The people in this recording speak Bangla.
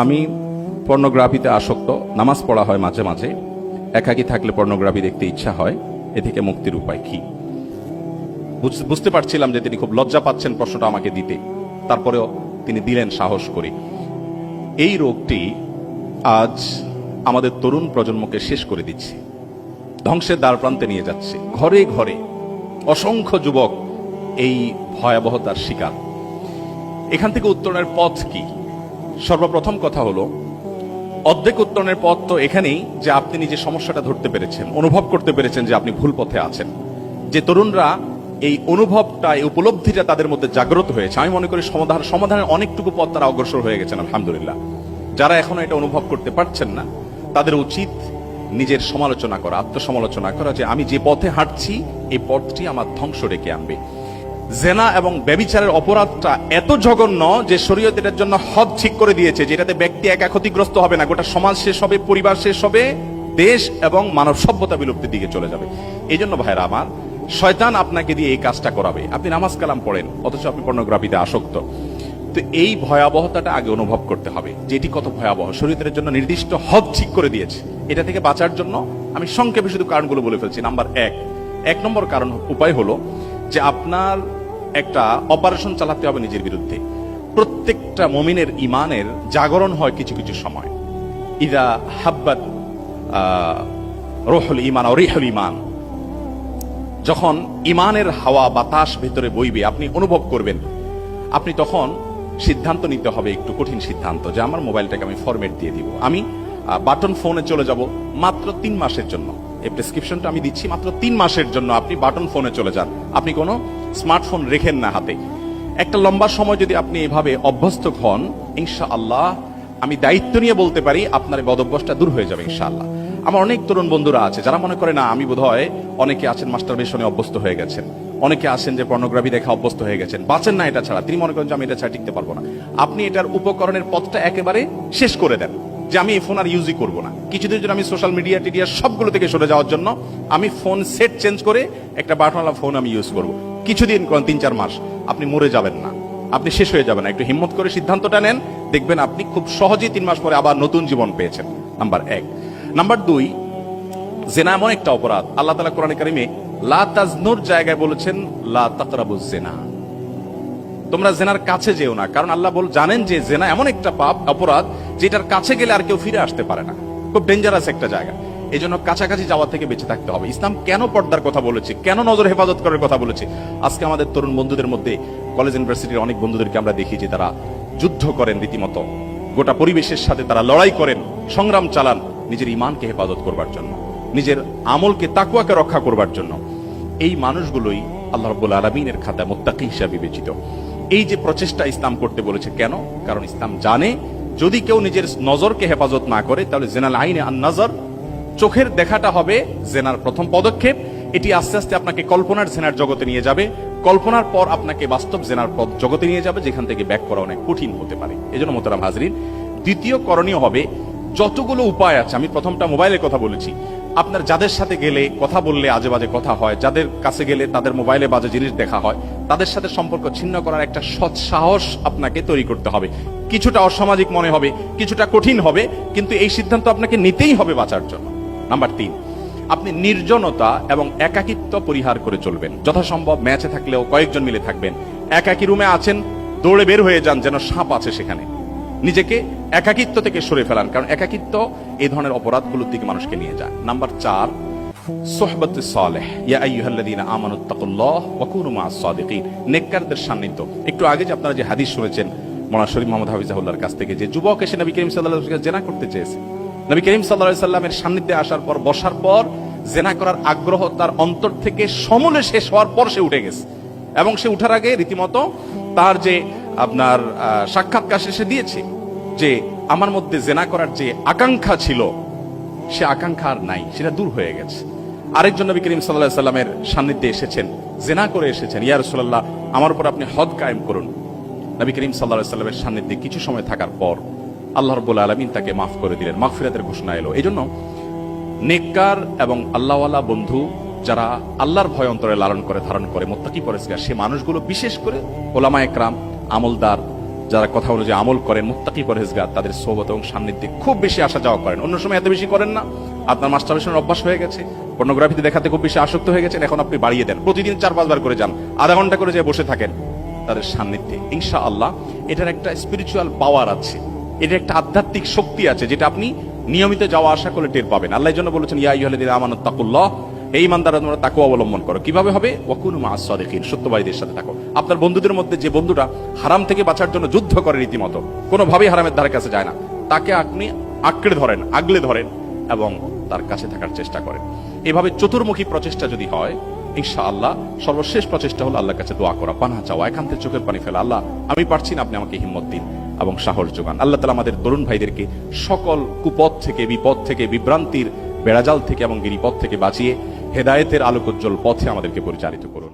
আমি পর্নোগ্রাফিতে আসক্ত, নামাজ পড়া হয় মাঝে মাঝে, একাকী থাকলে পর্নোগ্রাফি দেখতে ইচ্ছা হয়, এ থেকে মুক্তির উপায় কি? বুঝতে পারছিলাম যে তিনি খুব লজ্জা পাচ্ছেন প্রশ্নটা আমাকে দিতে, তারপরেও তিনি দিলেন সাহস করে। এই রোগটি আজ আমাদের তরুণ প্রজন্মকে শেষ করে দিচ্ছে, ধ্বংসের দ্বার প্রান্তে নিয়ে যাচ্ছে। ঘরে ঘরে অসংখ্য যুবক এই ভয়াবহতার শিকার। এখান থেকে উত্তরণের পথ কি? সর্বপ্রথম কথা হলো, অর্ধেক উত্তরণের পথ তো এখানেই যে আপনি নিজে সমস্যাটা ধরতে পেরেছেন, অনুভব করতে পেরেছেন যে আপনি ভুল পথে আছেন। যে তরুণরা এই অনুভবটা, এই উপলব্ধিটা তাদের মধ্যে জাগ্রত হয়েছে, আমি মনে করি সমাধানের অনেকটুকু পথ তারা অগ্রসর হয়ে গেছেন আলহামদুলিল্লাহ। যারা এখনো এটা অনুভব করতে পারছেন না, তাদের উচিত নিজের সমালোচনা করা, আত্মসমালোচনা করা, যে আমি যে পথে হাঁটছি এই পথটি আমার ধ্বংস ডেকে আনবে। জেনা এবং ব্যভিচারের অপরাধটা এত জঘন্য যে শরীয়ত এটার জন্য হদ ঠিক করে দিয়েছে, যেটাতে ব্যক্তি একা ক্ষতিগ্রস্ত হবে না, গোটা সমাজ শেষ হবে, পরিবার শেষ হবে, দেশ এবং মানব সভ্যতা বিলুপ্তির দিকে চলে যাবে। এই জন্য ভাইরা আমার, শয়তান আপনাকে দিয়ে এই কাজটা করাবে। আপনি নামাজ কালাম পড়েন, অথচ আপনি পর্নোগ্রাফিতে আসক্ত। তো এই ভয়াবহতাটা আগে অনুভব করতে হবে, যেটি কত ভয়াবহ। শরীয়তের জন্য নির্দিষ্ট হদ ঠিক করে দিয়েছে। এটা থেকে বাঁচার জন্য আমি সংক্ষেপে শুধু কারণগুলো বলে ফেলছি। নাম্বার এক নম্বর কারণ, উপায় হলো যে আপনার একটা অপারেশন চালাতে হবে নিজের বিরুদ্ধে। প্রত্যেকটা মুমিনের ইমানের জাগরণ হয় কিছু কিছু সময়। ইদা হাব্বাত রুহুল ঈমান ও রিহুল ঈমান, যখন ইমানের হাওয়া বাতাস ভেতরে বইবে, আপনি অনুভব করবেন, আপনি তখন সিদ্ধান্ত নিতে হবে, একটু কঠিন সিদ্ধান্ত, যে আমার মোবাইলটাকে আমি ফরম্যাট দিয়ে দিব, আমি বাটন ফোনে চলে যাব মাত্র 3 মাসের জন্য। এই প্রেসক্রিপশনটা আমি দিচ্ছি, মাত্র 3 মাসের জন্য আপনি বাটন ফোনে চলে যান। আপনি কোনো স্মার্টফোন রেখেন না হাতে। একটা লম্বা সময় যদি আপনি এভাবে অভ্যস্ত হন, ইনশাআল্লাহ আমি দায়িত্ব নিয়ে বলতে পারি আপনার এই বদভ্যাসটা দূর হয়ে যাবে ইনশাআল্লাহ। আমার অনেক তরুণ বন্ধুরা আছে যারা মনে করে, না আমি বোধহয়, অনেকে আছেন মাস্টারবেশনে অভ্যস্ত হয়ে গেছেন, অনেকে আছেন যে পর্নোগ্রাফি দেখা অভ্যস্ত হয়ে গেছেন, বাঁচেন না এটা ছাড়া। তিনি মনে করেন যে আমি এটা ছাড়া টিকতে পারবো না। আপনি এটার উপকরণের পথটা একেবারে শেষ করে দেন, যে আমি এই ফোন আর ইউজই করবো না। কিছুদিন জন্য আমি সোশ্যাল মিডিয়া টিডিয়া সবগুলো থেকে সরে যাওয়ার জন্য আমি ফোন সেট চেঞ্জ করে একটা বাটনওয়ালা ফোন আমি ইউজ করবো। কিছুদিন, 3-4 মাস, আপনি মরে যাবেন না, আপনি শেষ হয়ে যাবেন না। একটু হিম্মত করে সিদ্ধান্তটা নেন, দেখবেন আপনি খুব সহজেই 3 মাস পরে আবার নতুন জীবন পেয়েছেন। নাম্বার 1। নাম্বার 2, জেনা এমন একটা অপরাধ, আল্লাহ তাআলা কোরআনে কারিমে লা তাজনুর জায়গায় বলেছেন লা তাকরাবুজ জিনা, তোমরা জেনার কাছে যেও না। কারণ আল্লাহ জানেন যে জেনা এমন একটা পাপ, অপরাধ, যেটার কাছে গেলে আর কেউ ফিরে আসতে পারে না, খুব ডেঞ্জারাস একটা জায়গা। এই জন্য কাছাকাছি যাওয়া থেকে বেঁচে থাকতে হবে। ইসলাম কেন পর্দার কথা বলেছে, কেন নজর হেফাজত করার কথা বলেছে? আজকে আমাদের তরুণ বন্ধুদের মধ্যে, কলেজ ইউনিভার্সিটির অনেক বন্ধুদেরকে আমরা দেখি যে তারা যুদ্ধ করেন, রীতিমতো গোটা পরিবেশের সাথে তারা লড়াই করেন, সংগ্রাম চালান নিজের ইমানকে হেফাজত করবার জন্য, নিজের আমলকে, তাকওয়াকে রক্ষা করবার জন্য। এই মানুষগুলোই আল্লাহ রাব্বুল আলামিনের খাতায় মুত্তাকি হিসেবে বিবেচিত। এই যে প্রচেষ্টা ইসলাম করতে বলেছে, কেন? কারণ ইসলাম জানে, যদি কেউ নিজের নজরকে হেফাজত না করে, তাহলে জেনাল আইনে আন নজর, চোখের দেখাটা হবে জেনার প্রথম পদক্ষেপ। এটি আস্তে আস্তে আপনাকে কল্পনার জেনার জগতে নিয়ে যাবে, কল্পনার পর আপনাকে বাস্তব জেনার জগতে নিয়ে যাবে, যেখান থেকে ব্যাক করা অনেক কঠিন হতে পারে। এই জন্য মোহতারাম হাজরিন, দ্বিতীয় করণীয় হবে, যতগুলো উপায় আছে, আমি প্রথমটা মোবাইলের কথা বলেছি, আপনার যাদের সাথে গেলে, কথা বললে আজে বাজে কথা হয়, যাদের কাছে গেলে তাদের মোবাইলে বাজে জিনিস দেখা হয়, তাদের সাথে সম্পর্ক ছিন্ন করার একটা সৎ সাহস আপনাকে তৈরি করতে হবে। কিছুটা অসামাজিক মনে হবে, কিছুটা কঠিন হবে, কিন্তু এই সিদ্ধান্ত আপনাকে নিতেই হবে বাঁচার জন্য। নাম্বার 3, আপনি নির্জনতা এবং একাকিত্ব পরিহার করে চলবেন। যথাসম্ভব ম্যাচে থাকলেও কয়েকজন মিলে থাকবেন। একাকি রুমে আছেন, দৌড়ে বের হয়ে যান, যেন সাপ আছে সেখানে। নিজেকে একাকিত্ব থেকে সরে ফেলান, কারণ একাকিত্ব এই ধরনের অপরাধগুলোর দিকে মানুষকে নিয়ে যায়। নাম্বার 4, সুহবাতুস সালেহ, ইয়া আইয়ুহাল্লাযীনা আমানুত্তাকুল্লাহ ওয়া কুনু মাআস সাদিকিন, নেককারদের সান্নিধ্য। একটু আগে যে আপনারা যে হাদিস শুনেছেন মাওলানা শরীফ মোহাম্মদ হাফিজাহুল্লাহর কাছ থেকে, যে যুবক এসে নবী করিম সাল্লাল্লাহু আলাইহি ওয়াসাল্লাম জেনা করতে চেয়েছে, নবী করিম সাল্লাল্লাহু আলাইহি ওয়াসাল্লামের সান্নিধ্যে আসার পর, বসার পর, জেনা করার আগ্রহ তার অন্তর থেকে সমূলে শেষ হওয়ার পর সে উঠে গেছে। এবং সে উঠার আগে রীতিমতো তার যে আপনার সাক্ষাৎকার সে দিয়েছে, যে আমার মধ্যে জেনা করার যে আকাঙ্ক্ষা ছিল, সে আকাঙ্ক্ষা আর নাই, সেটা দূর হয়ে গেছে। আরেকজন নবী করিম সাল্লাল্লাহু আলাইহি ওয়াসাল্লামের সান্নিধ্যে এসেছেন, জেনা করে এসেছেন, ইয়া রাসূলুল্লাহ আমার উপর আপনি হদ কায়েম করুন। নবী করিম সাল্লাল্লাহু আলাইহি ওয়াসাল্লামের সান্নিধ্যে কিছু সময় থাকার পর আল্লাহ রাব্বুল আলামিন তাকে মাফ করে দিলেন, মাগফিরাতের ঘোষণা এলো। এই জন্য নেককার এবং আল্লাহওয়ালা বন্ধু, যারা আল্লাহর ভয় অন্তরে লালন করে, ধারণ করে, মুত্তাকি পরেজগার, সে মানুষগুলো, বিশেষ করে ওলামায়ে কেরাম, আমলদার, যারা কথা অনুযায়ী আমল করেন, মুত্তাকি পরহেজগার, তাদের সোহবত এবং সান্নিধ্যে খুব বেশি আসা যাওয়া করেন। অন্য সময় এত বেশি করেন না, আপনার মাস্টারবেশনের অভ্যাস হয়ে গেছে, পর্নোগ্রাফিতে দেখাতে খুব বেশি আসক্ত হয়ে গেছেন, এখন আপনি বাড়িয়ে দেন, প্রতিদিন 4-5 বার করে যান, আধা ঘন্টা করে যেয়ে বসে থাকেন তাদের সান্নিধ্যে। ইনশাআল্লাহ এটার একটা স্পিরিচুয়াল পাওয়ার আছে, এটা একটা আধ্যাত্মিক শক্তি আছে, যেটা আপনি নিয়মিত যাওয়া আসা করে টের পাবেন। আল্লাহ এর জন্য বলেছেন, ইয়া আইয়ুহাল্লাযীনা আমানু তাকুল্লাহ, হে ঈমানদাররা তোমরা তাকওয়া অবলম্বন করো। কিভাবে হবে? ওয়াকুনু মা'আস সাদিকিন, সত্যবাদীদের সাথে থাকো। আপনার বন্ধুদের মধ্যে যে বন্ধুটা হারাম থেকে বাঁচার জন্য যুদ্ধ করে রীতিমতো, কোনোভাবেই হারামের ধারে কাছে যায় না, তাকে আপনি আঁকড়ে ধরেন, আগলে ধরেন এবং তার কাছে থাকার চেষ্টা করেন। এভাবে চতুর্মুখী প্রচেষ্টা যদি হয়, ইনশাআল্লাহ সর্বশেষ প্রচেষ্টা হলো আল্লাহর কাছে দোয়া করা, পানাহ চাওয়া, একান্তে চোখের পানি ফেলা। আল্লাহ আমি পারছি না, আপনি আমাকে হিম্মত দিন এবং সাহস যোগান। আল্লাহ তাআলা আমাদের তরুণ ভাইদেরকে সকল কুপথ থেকে, বিপদ থেকে, বিভ্রান্তির বেড়াজাল থেকে এবং গিরিপথ থেকে বাঁচিয়ে হেদায়েতের আলোকোজ্জ্বল পথে আমাদেরকে পরিচালিত করুন।